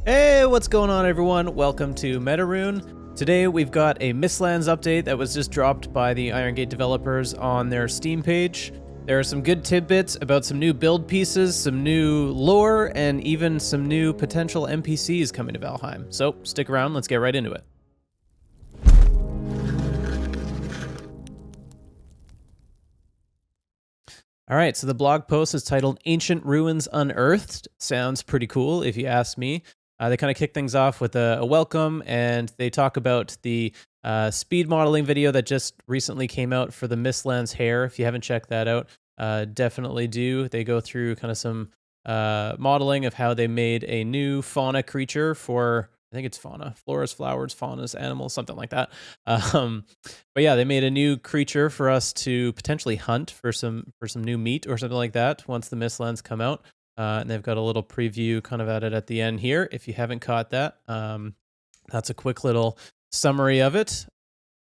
Hey, what's going on, everyone? Welcome to Metarunes. Today we've got a Mistlands update that was just dropped by the Iron Gate developers on their Steam page. There are some good tidbits about some new build pieces, some new lore, and even some new potential NPCs coming to Valheim. So stick around, let's get right into it. All right, so the blog post is titled Ancient Ruins Unearthed. Sounds pretty cool if you ask me. They kind of kick things off with a welcome, and they talk about the speed modeling video that just recently came out for the Mistlands Hair. If you haven't checked that out, definitely do. They go through kind of some modeling of how they made a new fauna creature for, I think it's fauna, floras, flowers, faunas, animals, something like that. But yeah, they made a new creature for us to potentially hunt for some new meat or something like that once the Mistlands come out. And they've got a little preview kind of at it at the end here. If you haven't caught that, that's a quick little summary of it.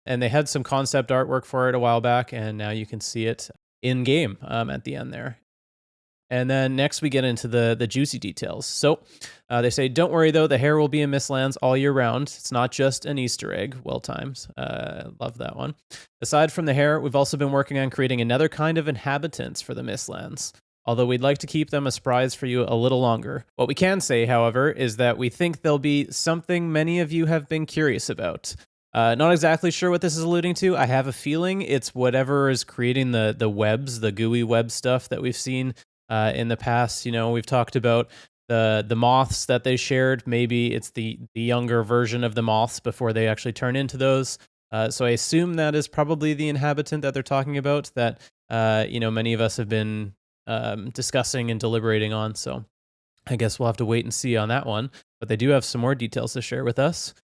And they had some concept artwork for it a while back, and now you can see it in game at the end there. And then next we get into the juicy details. So they say, don't worry though, the hair will be in Mistlands all year round. It's not just an Easter egg. Well times. Love that one. Aside from the hair, we've also been working on creating another kind of inhabitants for the Mistlands, although we'd like to keep them a surprise for you a little longer. What we can say, however, is that we think there'll be something many of you have been curious about. Not exactly sure what this is alluding to. I have a feeling it's whatever is creating the webs, the gooey web stuff that we've seen in the past. You know, we've talked about the moths that they shared. Maybe it's the younger version of the moths before they actually turn into those. So I assume that is probably the inhabitant that they're talking about that, many of us have been discussing and deliberating on. So I guess we'll have to wait and see on that one. But they do have some more details to share with us.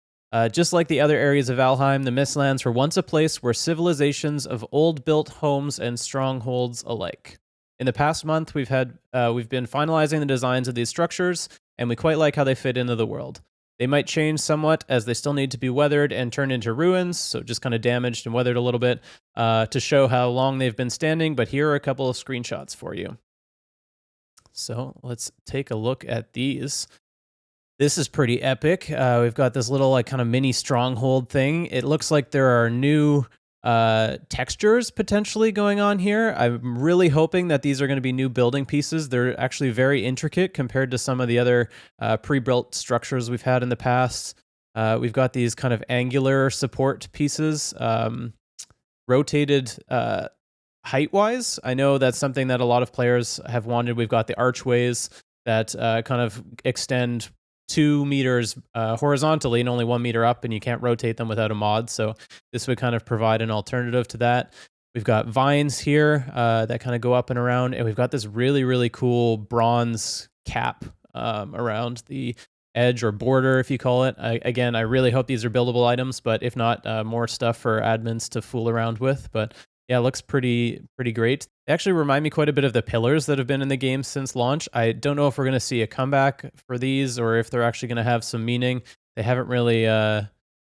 Just like the other areas of Valheim, the Mistlands were once a place where civilizations of old-built homes and strongholds alike. In the past month, we've been finalizing the designs of these structures, and we quite like how they fit into the world. They might change somewhat as they still need to be weathered and turned into ruins, so just kind of damaged and weathered a little bit to show how long they've been standing, but here are a couple of screenshots for you. So let's take a look at these. This is pretty epic. We've got this little kind of mini stronghold thing. It looks like there are new textures potentially going on here. I'm really hoping that these are going to be new building pieces. They're actually very intricate compared to some of the other pre-built structures we've had in the past. We've got these kind of angular support pieces, rotated height-wise. I know that's something that a lot of players have wanted. We've got the archways that kind of extend 2 meters horizontally and only 1 meter up, and you can't rotate them without a mod. So this would kind of provide an alternative to that. We've got vines here that kind of go up and around, and we've got this really, really cool bronze cap around the edge or border, if you call it. Again, I really hope these are buildable items, but if not, more stuff for admins to fool around with. But yeah, it looks pretty great. They actually remind me quite a bit of the pillars that have been in the game since launch. I don't know if we're going to see a comeback for these or if they're actually going to have some meaning. They haven't really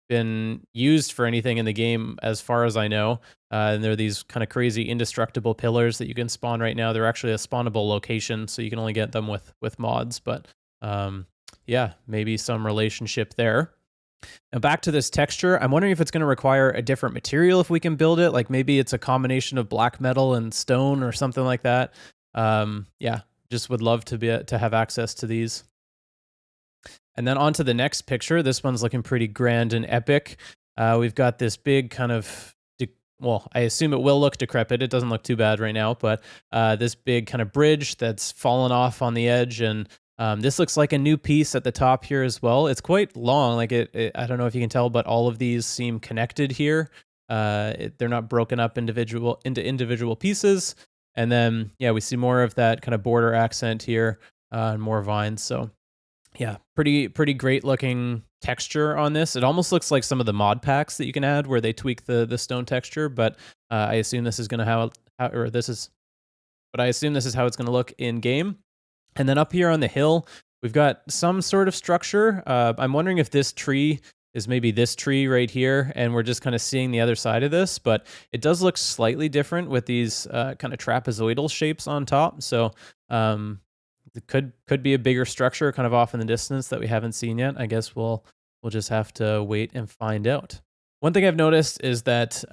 been used for anything in the game as far as I know. And they're these kind of crazy indestructible pillars that you can spawn right now. They're actually a spawnable location, so you can only get them with mods. But yeah, maybe some relationship there. Now back to this texture, I'm wondering if it's going to require a different material if we can build it. Like maybe it's a combination of black metal and stone or something like that. Yeah, just would love to have access to these. And then on to the next picture. This one's looking pretty grand and epic. We've got this big kind of, I assume it will look decrepit. It doesn't look too bad right now, but this big kind of bridge that's fallen off on the edge, and this looks like a new piece at the top here as well. It's quite long. Like I don't know if you can tell, but all of these seem connected here. They're not broken up into individual pieces. And then, yeah, we see more of that kind of border accent here and more vines. So yeah, pretty great looking texture on this. It almost looks like some of the mod packs that you can add where they tweak the stone texture, but I assume this is going to I assume this is how it's going to look in game. And then up here on the hill, we've got some sort of structure. I'm wondering if this tree is maybe this tree right here, and we're just kind of seeing the other side of this, but it does look slightly different with these kind of trapezoidal shapes on top. So it could be a bigger structure kind of off in the distance that we haven't seen yet. I guess we'll just have to wait and find out. One thing I've noticed is that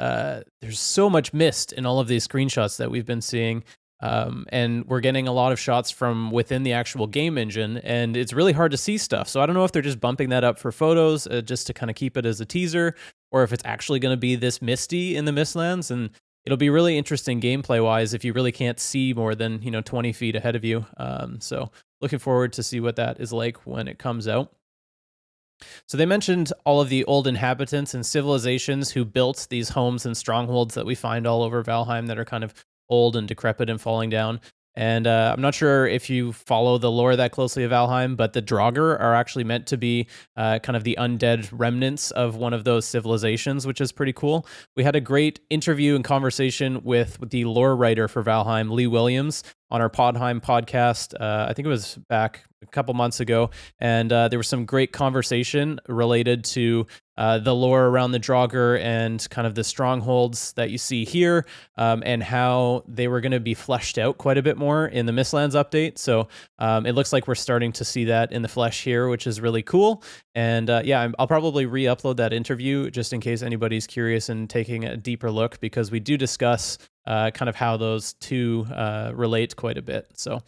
there's so much mist in all of these screenshots that we've been seeing. And we're getting a lot of shots from within the actual game engine, and it's really hard to see stuff. So I don't know if they're just bumping that up for photos just to kind of keep it as a teaser, or if it's actually going to be this misty in the Mistlands. And it'll be really interesting gameplay wise if you really can't see more than 20 feet ahead of you. So looking forward to see what that is like when it comes out. So they mentioned all of the old inhabitants and civilizations who built these homes and strongholds that we find all over Valheim that are kind of old and decrepit and falling down. And I'm not sure if you follow the lore that closely of Valheim, but the Draugr are actually meant to be kind of the undead remnants of one of those civilizations, which is pretty cool. We had a great interview and conversation with the lore writer for Valheim, Lee Williams, on our Podheim podcast. I think it was back a couple months ago. And there was some great conversation related to the lore around the Draugr and kind of the strongholds that you see here, and how they were going to be fleshed out quite a bit more in the Mistlands update. So it looks like we're starting to see that in the flesh here, which is really cool. And yeah, I'll probably re-upload that interview just in case anybody's curious and taking a deeper look, because we do discuss kind of how those two relate quite a bit. So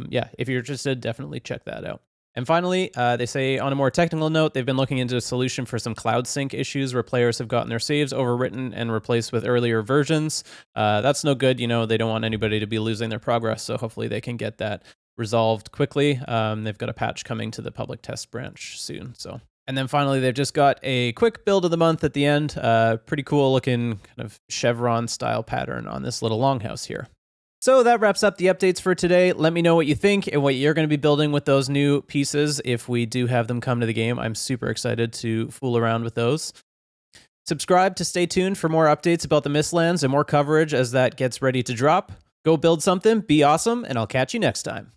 yeah, if you're interested, definitely check that out. And finally, they say on a more technical note, they've been looking into a solution for some cloud sync issues where players have gotten their saves overwritten and replaced with earlier versions. That's no good. They don't want anybody to be losing their progress. So hopefully they can get that resolved quickly. They've got a patch coming to the public test branch soon. So. And then finally, they've just got a quick build of the month at the end. Pretty cool looking kind of chevron style pattern on this little longhouse here. So that wraps up the updates for today. Let me know what you think and what you're going to be building with those new pieces if we do have them come to the game. I'm super excited to fool around with those. Subscribe to stay tuned for more updates about the Mistlands and more coverage as that gets ready to drop. Go build something, be awesome, and I'll catch you next time.